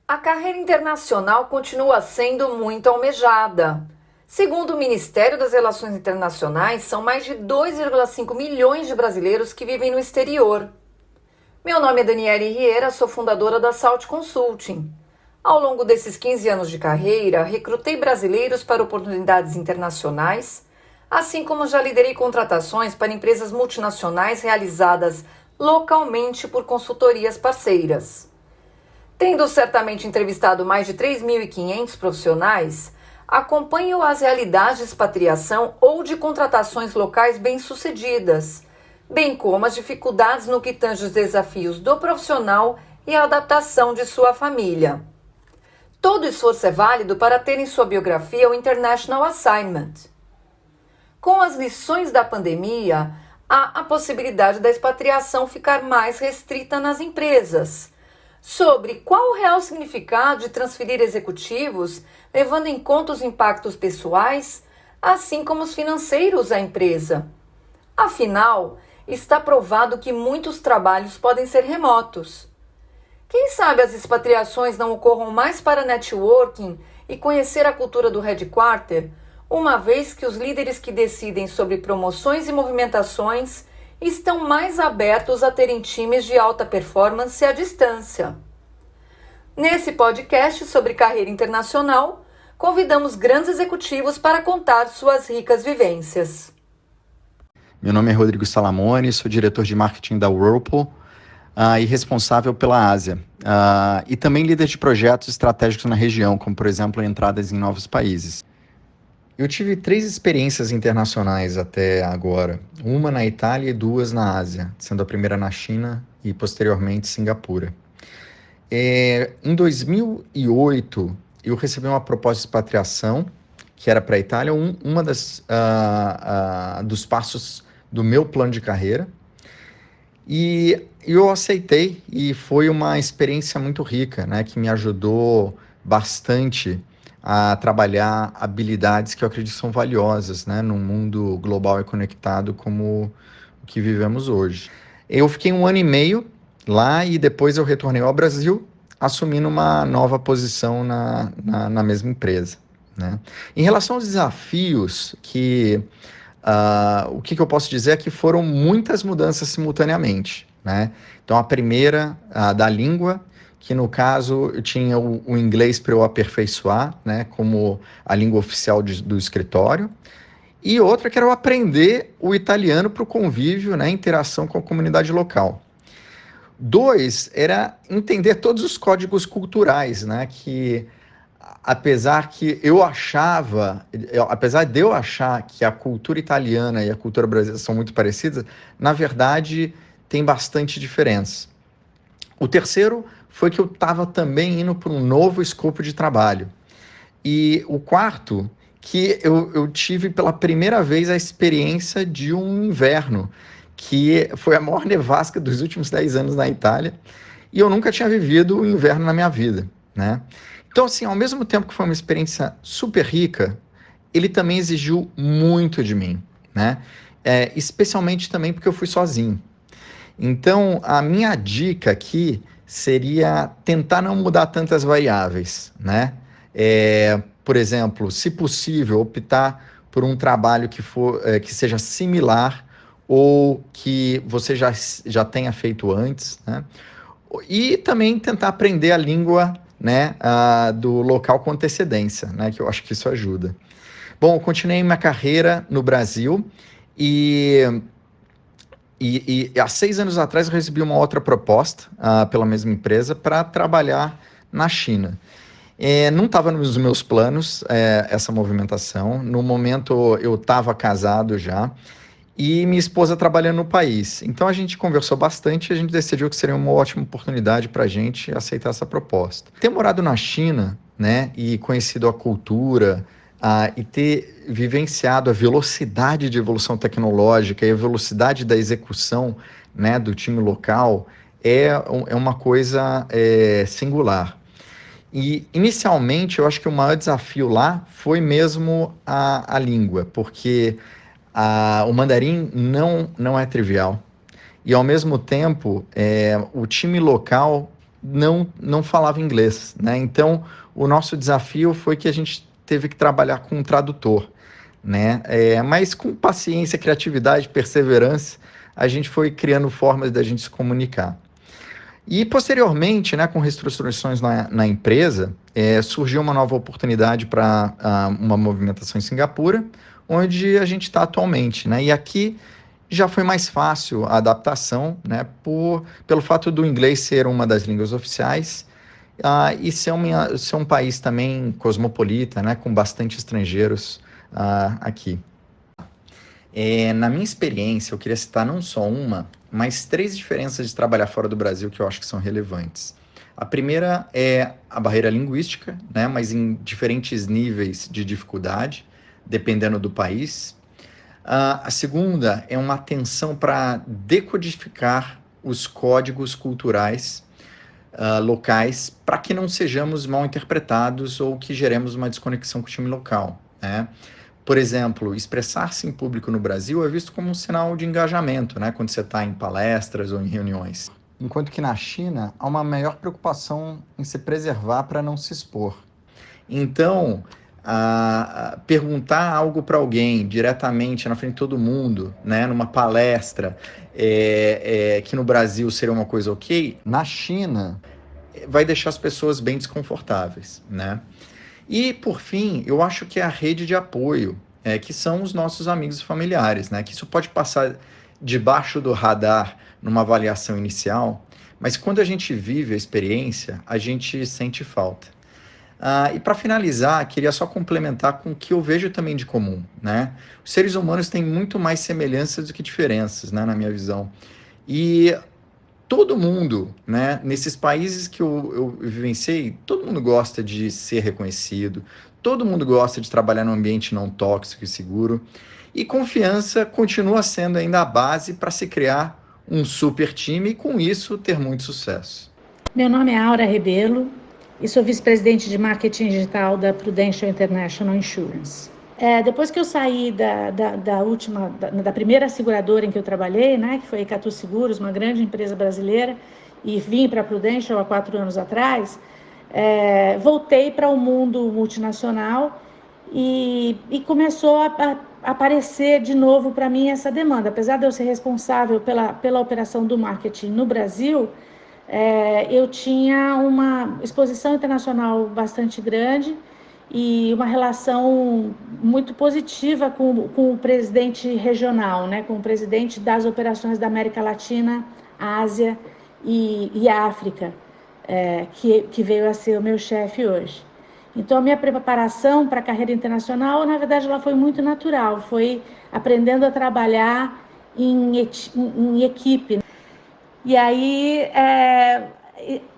A carreira internacional continua sendo muito almejada. Segundo o Ministério das Relações Internacionais, são mais de 2,5 milhões de brasileiros que vivem no exterior. Meu nome é Daniele Riera, sou fundadora da Salt Consulting. Ao longo desses 15 anos de carreira, recrutei brasileiros para oportunidades internacionais, assim como já liderei contratações para empresas multinacionais realizadas localmente por consultorias parceiras. Tendo certamente entrevistado mais de 3.500 profissionais, acompanho as realidades de expatriação ou de contratações locais bem-sucedidas, bem como as dificuldades no que tange os desafios do profissional e a adaptação de sua família. Todo esforço é válido para ter em sua biografia o International Assignment. Com as lições da pandemia, há a possibilidade da expatriação ficar mais restrita nas empresas. Sobre qual o real significado de transferir executivos, levando em conta os impactos pessoais, assim como os financeiros à empresa. Afinal, está provado que muitos trabalhos podem ser remotos. Quem sabe as expatriações não ocorram mais para networking e conhecer a cultura do headquarter, uma vez que os líderes que decidem sobre promoções e movimentações estão mais abertos a terem times de alta performance à distância. Nesse podcast sobre carreira internacional, convidamos grandes executivos para contar suas ricas vivências. Meu nome é Rodrigo Salamone, sou diretor de marketing da Whirlpool e responsável pela Ásia. E também líder de projetos estratégicos na região, como, por exemplo, entradas em novos países. Eu tive 3 experiências internacionais até agora, uma na Itália e 2 na Ásia, sendo a primeira na China e posteriormente Singapura. Em 2008, eu recebi uma proposta de expatriação, que era para a Itália, uma dos passos do meu plano de carreira, e eu aceitei, e foi uma experiência muito rica, né, que me ajudou bastante a trabalhar habilidades que eu acredito são valiosas, né, num mundo global e conectado como o que vivemos hoje. Eu fiquei 1 ano e meio lá e depois eu retornei ao Brasil, assumindo uma nova posição na mesma empresa, né? Em relação aos desafios, o que eu posso dizer é que foram muitas mudanças simultaneamente, né? Então, a primeira, da língua, que no caso eu tinha o inglês para eu aperfeiçoar, né, como a língua oficial do escritório, e outra que era eu aprender o italiano para o convívio, né, interação com a comunidade local. 2, era entender todos os códigos culturais, né, que apesar de eu achar que a cultura italiana e a cultura brasileira são muito parecidas, na verdade tem bastante diferença. O terceiro foi que eu estava também indo para um novo escopo de trabalho. E o quarto, que eu tive pela primeira vez a experiência de um inverno, que foi a maior nevasca dos últimos 10 anos na Itália, e eu nunca tinha vivido o inverno na minha vida, né? Então, assim, ao mesmo tempo que foi uma experiência super rica, ele também exigiu muito de mim, né? Especialmente também porque eu fui sozinho. Então, a minha dica aqui seria tentar não mudar tantas variáveis, né? Por exemplo, se possível, optar por um trabalho que seja similar ou que você já tenha feito antes, né? E também tentar aprender a língua, né, do local com antecedência, né, que eu acho que isso ajuda. Bom, eu continuei minha carreira no Brasil e há 6 anos atrás eu recebi uma outra proposta pela mesma empresa para trabalhar na China. Não estava nos meus planos essa movimentação. No momento eu estava casado já e minha esposa trabalhando no país. Então a gente conversou bastante e a gente decidiu que seria uma ótima oportunidade para a gente aceitar essa proposta. Ter morado na China, né, e conhecido a cultura, e ter vivenciado a velocidade de evolução tecnológica e a velocidade da execução, né, do time local é uma coisa singular. E, inicialmente, eu acho que o maior desafio lá foi mesmo a língua, porque o mandarim não é trivial. E, ao mesmo tempo, o time local não falava inglês, né? Então, o nosso desafio foi que a gente teve que trabalhar com um tradutor, né? Mas com paciência, criatividade, perseverança, a gente foi criando formas da gente se comunicar. E, posteriormente, né, com reestruturações na empresa, surgiu uma nova oportunidade para uma movimentação em Singapura, onde a gente está atualmente, né? E aqui já foi mais fácil a adaptação, né, pelo fato do inglês ser uma das línguas oficiais, e ser um país também cosmopolita, né, com bastante estrangeiros aqui. Na minha experiência, eu queria citar não só uma, mas 3 diferenças de trabalhar fora do Brasil que eu acho que são relevantes. A primeira é a barreira linguística, né, mas em diferentes níveis de dificuldade, dependendo do país. A segunda é uma atenção para decodificar os códigos culturais locais para que não sejamos mal interpretados ou que geremos uma desconexão com o time local, né? Por exemplo, expressar-se em público no Brasil é visto como um sinal de engajamento, né, quando você está em palestras ou em reuniões. Enquanto que na China, há uma maior preocupação em se preservar para não se expor. Então, perguntar algo para alguém diretamente na frente de todo mundo, né, numa palestra, que no Brasil seria uma coisa ok, na China vai deixar as pessoas bem desconfortáveis, né? E, por fim, eu acho que é a rede de apoio, que são os nossos amigos e familiares, né? Que isso pode passar debaixo do radar numa avaliação inicial, mas quando a gente vive a experiência, a gente sente falta. E para finalizar, queria só complementar com o que eu vejo também de comum, né? Os seres humanos têm muito mais semelhanças do que diferenças, né, na minha visão. E todo mundo, né, nesses países que eu vivenciei, todo mundo gosta de ser reconhecido, todo mundo gosta de trabalhar num ambiente não tóxico e seguro, e confiança continua sendo ainda a base para se criar um super time e, com isso, ter muito sucesso. Meu nome é Aura Rebelo e sou vice-presidente de marketing digital da Prudential International Insurance. Depois que eu saí da primeira seguradora em que eu trabalhei, né, que foi a Icatu Seguros, uma grande empresa brasileira, e vim para a Prudential há 4 anos atrás, voltei para o mundo multinacional e começou a aparecer de novo para mim essa demanda. Apesar de eu ser responsável pela operação do marketing no Brasil, eu tinha uma exposição internacional bastante grande e uma relação muito positiva com o presidente regional, né, com o presidente das operações da América Latina, Ásia e África, que veio a ser o meu chefe hoje. Então, a minha preparação para a carreira internacional, na verdade, ela foi muito natural, foi aprendendo a trabalhar em equipe. E aí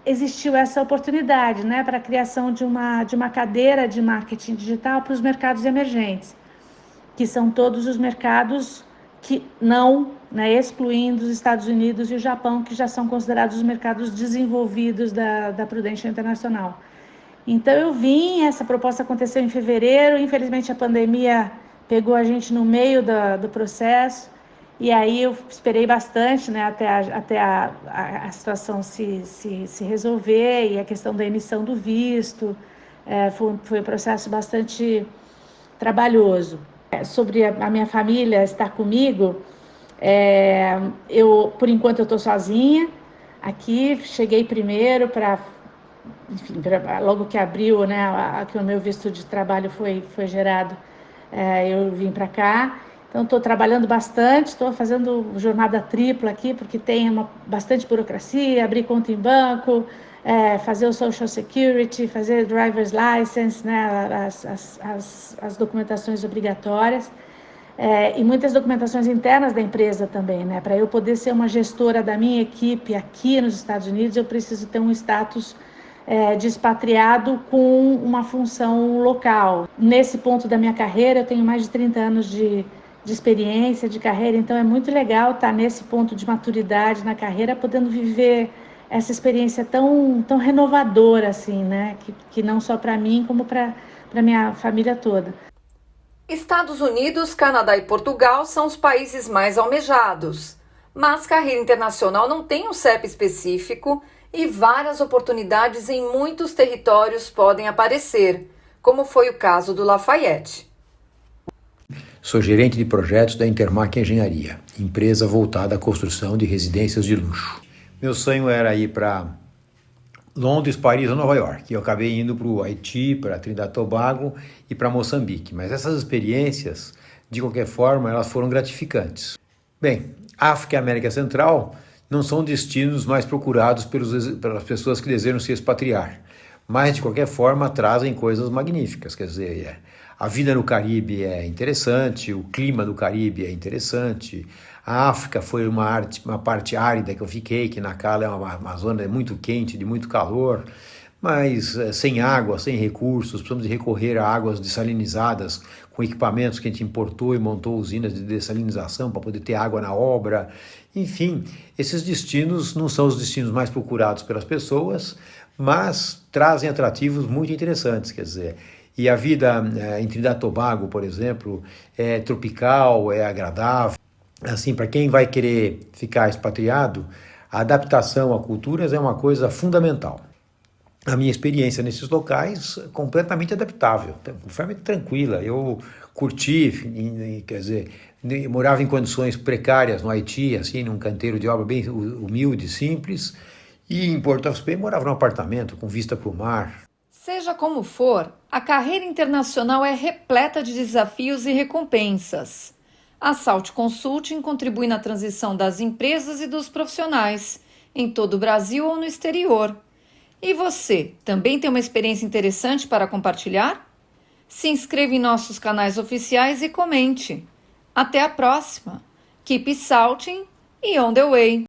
existiu essa oportunidade, né, para a criação de uma cadeira de marketing digital para os mercados emergentes, que são todos os mercados que não, né, excluindo os Estados Unidos e o Japão, que já são considerados os mercados desenvolvidos da Prudential Internacional. Então eu vim, essa proposta aconteceu em fevereiro, infelizmente a pandemia pegou a gente no meio do processo, e aí eu esperei bastante, né, até a situação se resolver, e a questão da emissão do visto, foi um processo bastante trabalhoso. Sobre a minha família estar comigo, por enquanto eu estou sozinha aqui, cheguei primeiro logo que abriu, né, que o meu visto de trabalho foi gerado, eu vim para cá. Então, estou trabalhando bastante, estou fazendo jornada tripla aqui, porque tem bastante burocracia, abrir conta em banco, fazer o Social Security, fazer Driver's License, né, as documentações obrigatórias, e muitas documentações internas da empresa também, né? Para eu poder ser uma gestora da minha equipe aqui nos Estados Unidos, eu preciso ter um status de expatriado com uma função local. Nesse ponto da minha carreira, eu tenho mais de 30 anos de experiência, de carreira, então é muito legal estar nesse ponto de maturidade na carreira, podendo viver essa experiência tão renovadora, assim, né? Que não só para mim, como para minha família toda. Estados Unidos, Canadá e Portugal são os países mais almejados, mas carreira internacional não tem um CEP específico e várias oportunidades em muitos territórios podem aparecer, como foi o caso do Lafayette. Sou gerente de projetos da Intermac Engenharia, empresa voltada à construção de residências de luxo. Meu sonho era ir para Londres, Paris ou Nova York. Eu acabei indo para o Haiti, para Trinidad e Tobago e para Moçambique. Mas essas experiências, de qualquer forma, elas foram gratificantes. Bem, África e América Central não são destinos mais procurados pelas pessoas que desejam se expatriar, mas de qualquer forma trazem coisas magníficas. Quer dizer, a vida no Caribe é interessante, o clima do Caribe é interessante. A África foi uma parte árida que eu fiquei, que na Cala é uma zona muito quente, de muito calor, mas sem água, sem recursos, precisamos de recorrer a águas dessalinizadas com equipamentos que a gente importou e montou usinas de dessalinização para poder ter água na obra. Enfim, esses destinos não são os destinos mais procurados pelas pessoas, mas trazem atrativos muito interessantes, quer dizer. E a vida em Trinidad e Tobago, por exemplo, é tropical, é agradável. Assim, para quem vai querer ficar expatriado, a adaptação a culturas é uma coisa fundamental. A minha experiência nesses locais completamente adaptável, de forma tranquila. Eu curti, quer dizer, morava em condições precárias no Haiti, assim, num canteiro de obra bem humilde, simples, e em Porto Alegre morava num apartamento com vista para o mar. Seja como for, a carreira internacional é repleta de desafios e recompensas. A Salt Consulting contribui na transição das empresas e dos profissionais, em todo o Brasil ou no exterior. E você, também tem uma experiência interessante para compartilhar? Se inscreva em nossos canais oficiais e comente. Até a próxima! Keep salting e on the way!